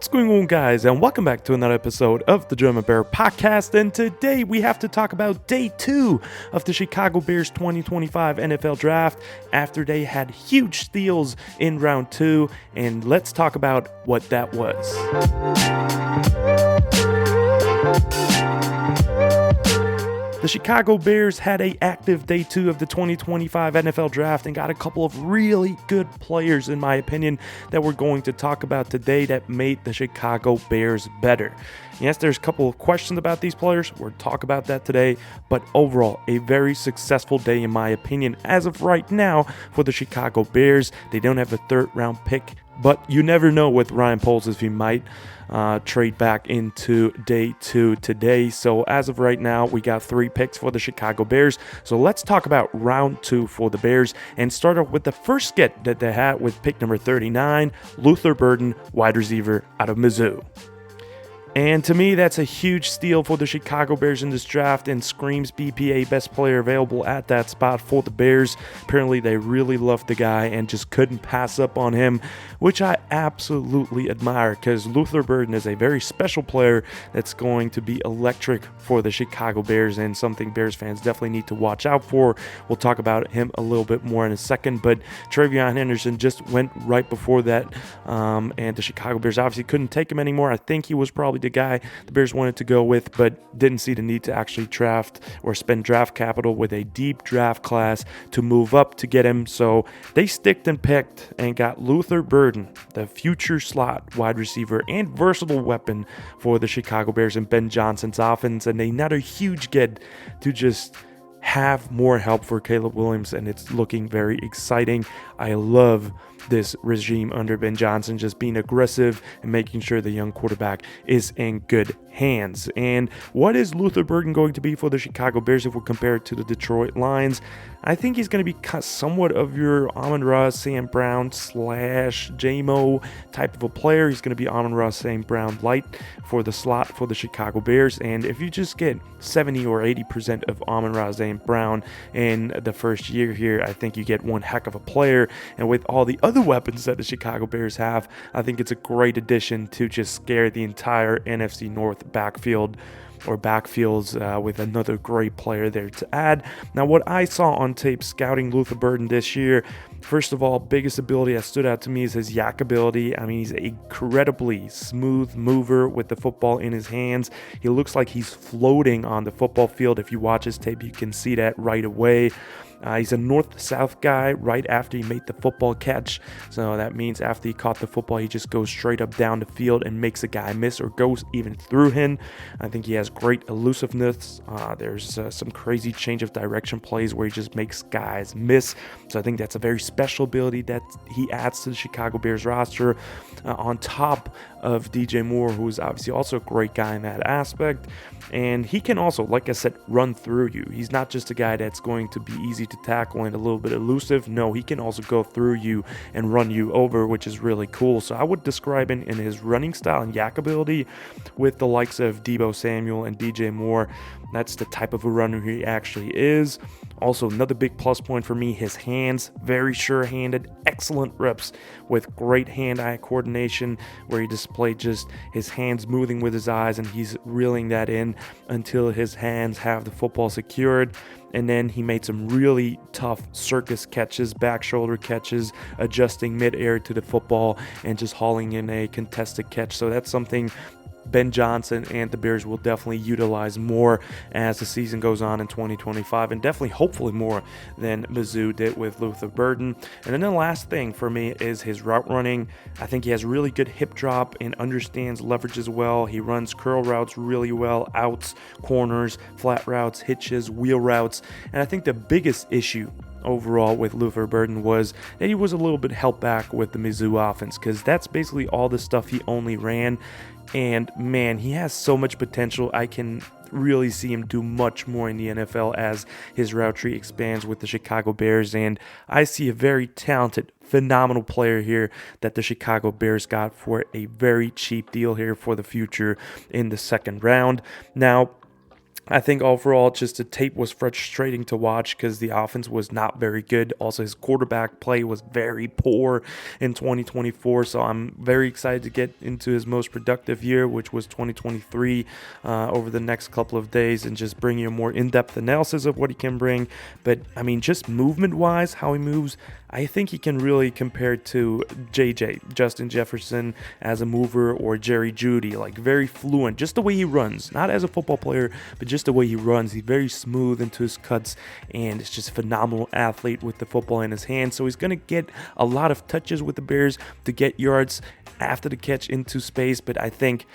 What's going on, guys, and welcome back to another episode of the German Bear Podcast. And today we have to talk about day 2 of the Chicago Bears 2025 NFL Draft after they had huge steals in round 2, and let's talk about what that was. The Chicago Bears had an active day 2 of the 2025 NFL Draft and got a couple of really good players, in my opinion, that we're going to talk about today that made the Chicago Bears better. Yes, there's a couple of questions about these players. We'll talk about that today, but overall, a very successful day, in my opinion, as of right now for the Chicago Bears. They don't have a third-round pick, but you never know with Ryan Poles if he might trade back into day 2 today. So as of right now, we got 3 picks for the Chicago Bears. So let's talk about round 2 for the Bears and start off with the first get that they had with pick number 39, Luther Burton, wide receiver out of Mizzou. And to me, that's a huge steal for the Chicago Bears in this draft and screams BPA best player available at that spot for the Bears. Apparently, they really loved the guy and just couldn't pass up on him, which I absolutely admire because Luther Burton is a very special player that's going to be electric for the Chicago Bears and something Bears fans definitely need to watch out for. We'll talk about him a little bit more in a second, but Travion Henderson just went right before that, and the Chicago Bears obviously couldn't take him anymore. I think he was probably the guy the Bears wanted to go with, but didn't see the need to actually draft or spend draft capital with a deep draft class to move up to get him. So they sticked and picked and got Luther Burton, the future slot wide receiver and versatile weapon for the Chicago Bears and Ben Johnson's offense, and another huge get to just have more help for Caleb Williams, and it's looking very exciting. I love this regime under Ben Johnson, just being aggressive and making sure the young quarterback is in good hands. And what is Luther Burton going to be for the Chicago Bears if we compare it to the Detroit Lions? I think he's going to be somewhat of your Amon-Ra St. Brown / JMO type of a player. He's going to be Amon-Ra St. Brown light for the slot for the Chicago Bears. And if you just get 70 or 80% of Amon-Ra St. Brown in the first year here, I think you get one heck of a player. And with all the other weapons that the Chicago Bears have, I think it's a great addition to just scare the entire NFC North backfield or backfields with another great player there to add. Now, what I saw on tape scouting Luther Burton this year, first of all, biggest ability that stood out to me is his yak ability. I mean, he's an incredibly smooth mover with the football in his hands. He looks like he's floating on the football field. If you watch his tape, you can see that right away. He's a north-south guy right after he made the football catch. So that means after he caught the football, he just goes straight up down the field and makes a guy miss or goes even through him. I think he has great elusiveness. There's some crazy change of direction plays where he just makes guys miss. So I think that's a very special ability that he adds to the Chicago Bears roster on top of DJ Moore, who's obviously also a great guy in that aspect. And he can also, like I said, run through you. He's not just a guy that's going to be easy to tackle and a little bit elusive. No, he can also go through you and run you over, which is really cool. So I would describe him in his running style and yak ability with the likes of Deebo Samuel and DJ Moore. That's the type of a runner he actually is. Also, another big plus point for me, his hands, very sure-handed, excellent reps with great hand-eye coordination where he displayed just his hands moving with his eyes and he's reeling that in until his hands have the football secured. And then he made some really tough circus catches, back shoulder catches, adjusting midair to the football and just hauling in a contested catch. So that's something Ben Johnson and the Bears will definitely utilize more as the season goes on in 2025, and definitely hopefully more than Mizzou did with Luther Burton. And then the last thing for me is his route running. I think he has really good hip drop and understands leverage as well. He runs curl routes really well, outs, corners, flat routes, hitches, wheel routes. And I think the biggest issue overall with Luther Burton was that he was a little bit held back with the Mizzou offense because that's basically all the stuff he only ran. And man, he has so much potential. I can really see him do much more in the NFL as his route tree expands with the Chicago Bears. And I see a very talented, phenomenal player here that the Chicago Bears got for a very cheap deal here for the future in the second round. Now, I think overall, just the tape was frustrating to watch because the offense was not very good. Also, his quarterback play was very poor in 2024. So I'm very excited to get into his most productive year, which was 2023, over the next couple of days, and just bring you a more in-depth analysis of what he can bring. But I mean, just movement-wise, how he moves, I think he can really compare to Justin Jefferson, as a mover, or Jerry Jeudy, like very fluent, just the way he runs, not as a football player, but just the way he runs. He's very smooth into his cuts, and it's just a phenomenal athlete with the football in his hand. So he's going to get a lot of touches with the Bears to get yards after the catch into space, but I think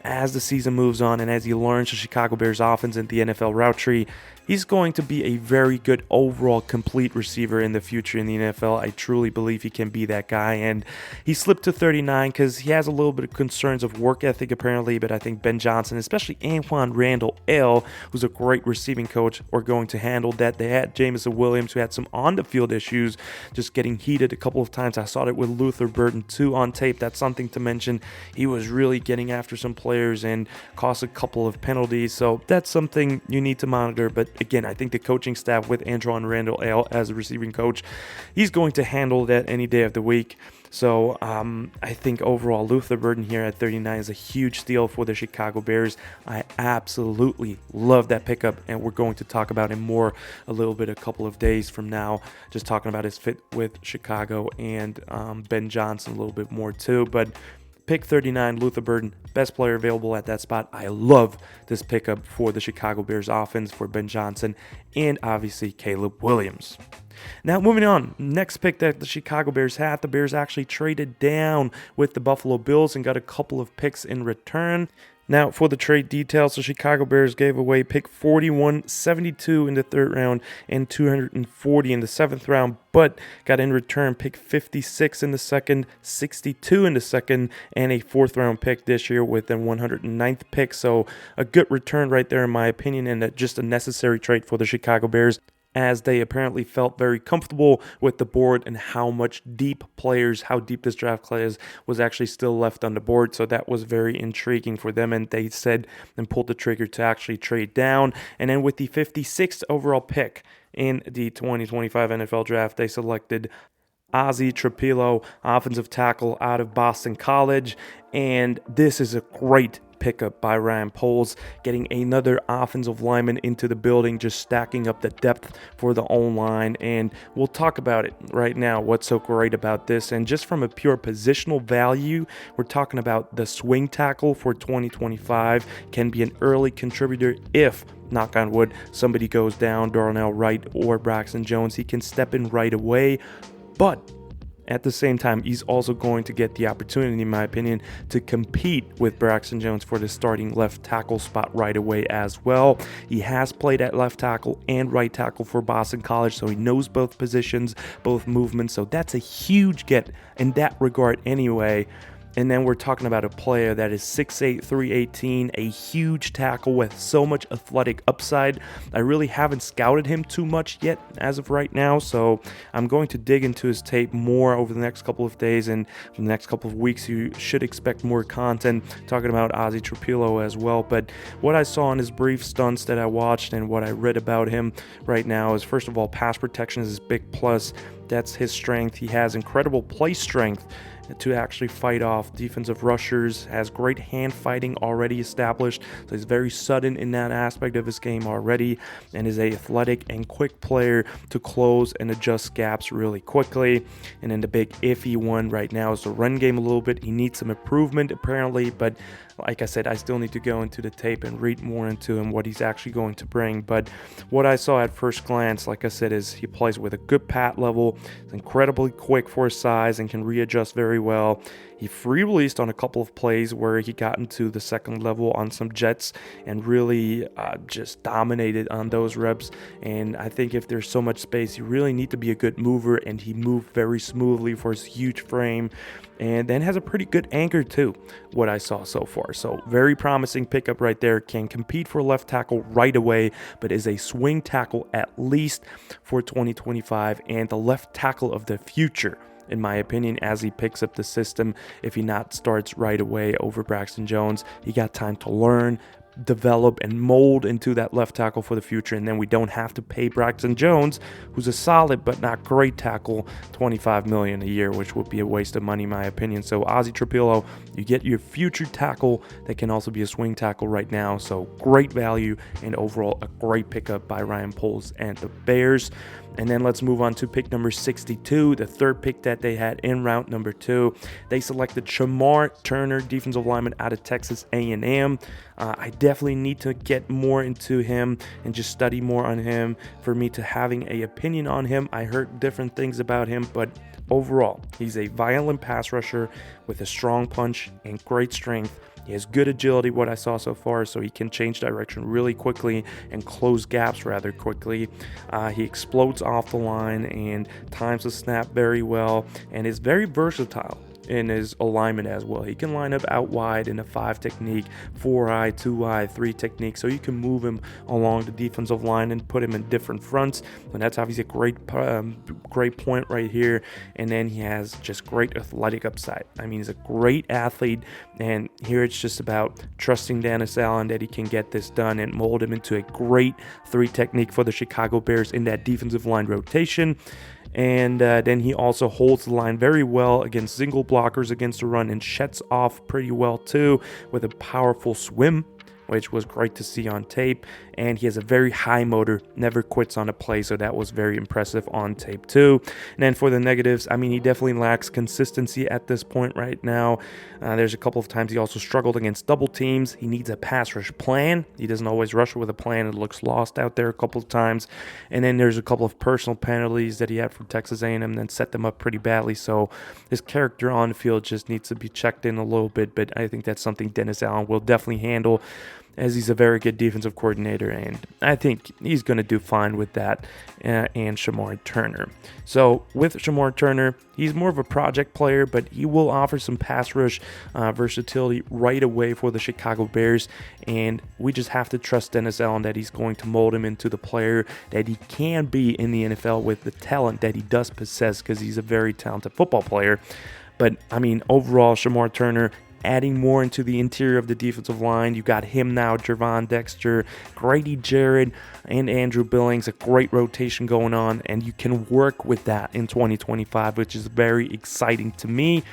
as the season moves on and as he learns the Chicago Bears offense and the NFL route tree, he's going to be a very good overall complete receiver in the future in the NFL. I truly believe he can be that guy. And he slipped to 39 because he has a little bit of concerns of work ethic apparently, but I think Ben Johnson, especially Antoine Randall L., who's a great receiving coach, are going to handle that. They had Jameson Williams, who had some on-the-field issues, just getting heated a couple of times. I saw it with Luther Burton too on tape. That's something to mention. He was really getting after some players and caused a couple of penalties, so that's something you need to monitor. But again, I think the coaching staff with Antoine Randall L. as a receiving coach, he's going to handle that any day of the week. So I think overall Luther Burton here at 39 is a huge steal for the Chicago Bears. I absolutely love that pickup, and we're going to talk about him more a little bit a couple of days from now, just talking about his fit with Chicago and Ben Johnson a little bit more too. But pick 39, Luther Burton, best player available at that spot. I love this pickup for the Chicago Bears offense for Ben Johnson and obviously Caleb Williams. Now, moving on, next pick that the Chicago Bears had, the Bears actually traded down with the Buffalo Bills and got a couple of picks in return. Now, for the trade details, the Chicago Bears gave away pick 41, 72 in the third round, and 240 in the seventh round, but got in return pick 56 in the second, 62 in the second, and a fourth round pick this year with a 109th pick. So a good return right there, in my opinion, and just a necessary trade for the Chicago Bears, as they apparently felt very comfortable with the board and how deep this draft class was actually still left on the board. So that was very intriguing for them, and they said and pulled the trigger to actually trade down. And then with the 56th overall pick in the 2025 NFL Draft, they selected Azie Trapilo, offensive tackle out of Boston College, and this is a great pickup by Ryan Poles, getting another offensive lineman into the building, just stacking up the depth for the O-line, and we'll talk about it right now, what's so great about this. And just from a pure positional value, we're talking about the swing tackle for 2025 can be an early contributor if, knock on wood, somebody goes down, Darnell Wright or Braxton Jones. He can step in right away, but at the same time, he's also going to get the opportunity, in my opinion, to compete with Braxton Jones for the starting left tackle spot right away as well. He has played at left tackle and right tackle for Boston College, so he knows both positions, both movements. So that's a huge get in that regard anyway. And then we're talking about a player that is 6'8", 318, a huge tackle with so much athletic upside. I really haven't scouted him too much yet as of right now, so I'm going to dig into his tape more over the next couple of days, and the next couple of weeks you should expect more content talking about Azie Trapilo as well. But what I saw in his brief stunts that I watched and what I read about him right now is, first of all, pass protection is his big plus. That's his strength. He has incredible play strength to actually fight off defensive rushers, has great hand fighting already established, so he's very sudden in that aspect of his game already, and is a athletic and quick player to close and adjust gaps really quickly. And then the big iffy one right now is the run game a little bit. He needs some improvement apparently, but like I said, I still need to go into the tape and read more into him, what he's actually going to bring. But what I saw at first glance, like I said, is he plays with a good pat level, is incredibly quick for his size, and can readjust very well. He free released on a couple of plays where he got into the second level on some jets and really just dominated on those reps. And I think if there's so much space, you really need to be a good mover, and he moved very smoothly for his huge frame. And then has a pretty good anchor too, what I saw so far. So very promising pickup right there. Can compete for left tackle right away, but is a swing tackle at least for 2025 and the left tackle of the future, in my opinion, as he picks up the system. If he not starts right away over Braxton Jones, he got time to learn, develop and mold into that left tackle for the future, and then we don't have to pay Braxton Jones, who's a solid but not great tackle, $25 million a year, which would be a waste of money in my opinion. So Azie Trapilo, you get your future tackle that can also be a swing tackle right now. So great value, and overall a great pickup by Ryan Poles and the Bears. And then let's move on to pick number 62, the third pick that they had in round number 2. They selected Shamar Turner, defensive lineman out of Texas A&M. I definitely need to get more into him and just study more on him for me to having an opinion on him. I heard different things about him, but overall, he's a violent pass rusher with a strong punch and great strength. He has good agility, what I saw so far, so he can change direction really quickly and close gaps rather quickly. He explodes off the line and times the snap very well, and is very versatile in his alignment as well. He can line up out wide in a 5 technique, 4-eye, 2-eye, 3 technique, so you can move him along the defensive line and put him in different fronts, and that's obviously a great point right here. And then he has just great athletic upside. I mean, he's a great athlete, and here it's just about trusting Dennis Allen that he can get this done and mold him into a great 3 technique for the Chicago Bears in that defensive line rotation. And then he also holds the line very well against single blockers against the run, and shuts off pretty well too with a powerful swim, which was great to see on tape. And he has a very high motor, never quits on a play, so that was very impressive on tape too. And then for the negatives, I mean, he definitely lacks consistency at this point right now. There's a couple of times he also struggled against double teams. He needs a pass rush plan. He doesn't always rush with a plan. It looks lost out there a couple of times. And then there's a couple of personal penalties that he had from Texas A&M and then set them up pretty badly. So his character on the field just needs to be checked in a little bit, but I think that's something Dennis Allen will definitely handle, as he's a very good defensive coordinator, and I think he's going to do fine with that, and Shamar Turner. So with Shamar Turner, he's more of a project player, but he will offer some pass rush versatility right away for the Chicago Bears, and we just have to trust Dennis Allen that he's going to mold him into the player that he can be in the NFL with the talent that he does possess, because he's a very talented football player. But, I mean, overall, Shamar Turner, adding more into the interior of the defensive line. You got him now, Jervon Dexter, Grady Jarrett, and Andrew Billings. A great rotation going on, and you can work with that in 2025, which is very exciting to me.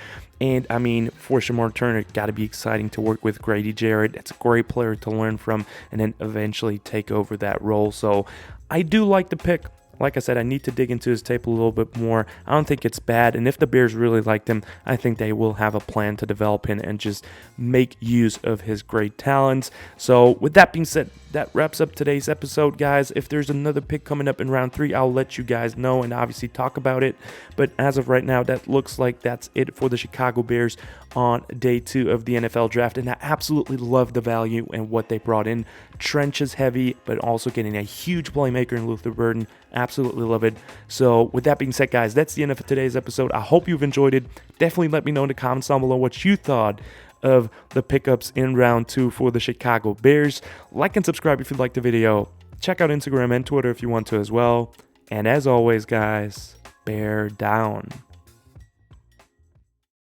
And, I mean, for Shamar Turner, it's got to be exciting to work with Grady Jarrett. It's a great player to learn from and then eventually take over that role. So I do like the pick. Like I said, I need to dig into his tape a little bit more. I don't think it's bad, and if the Bears really liked him, I think they will have a plan to develop him and just make use of his great talents. So with that being said, that wraps up today's episode, guys. If there's another pick coming up in round 3, I'll let you guys know and obviously talk about it. But as of right now, that looks like that's it for the Chicago Bears on day 2 of the NFL draft. And I absolutely love the value and what they brought in. Trenches heavy, but also getting a huge playmaker in Luther Burton. Absolutely love it. So with that being said, guys, that's the end of today's episode. I hope you've enjoyed it. Definitely let me know in the comments down below what you thought of the pickups in round 2 for the Chicago Bears. Like and subscribe if you liked the video. Check out Instagram and Twitter if you want to as well. And as always, guys, bear down.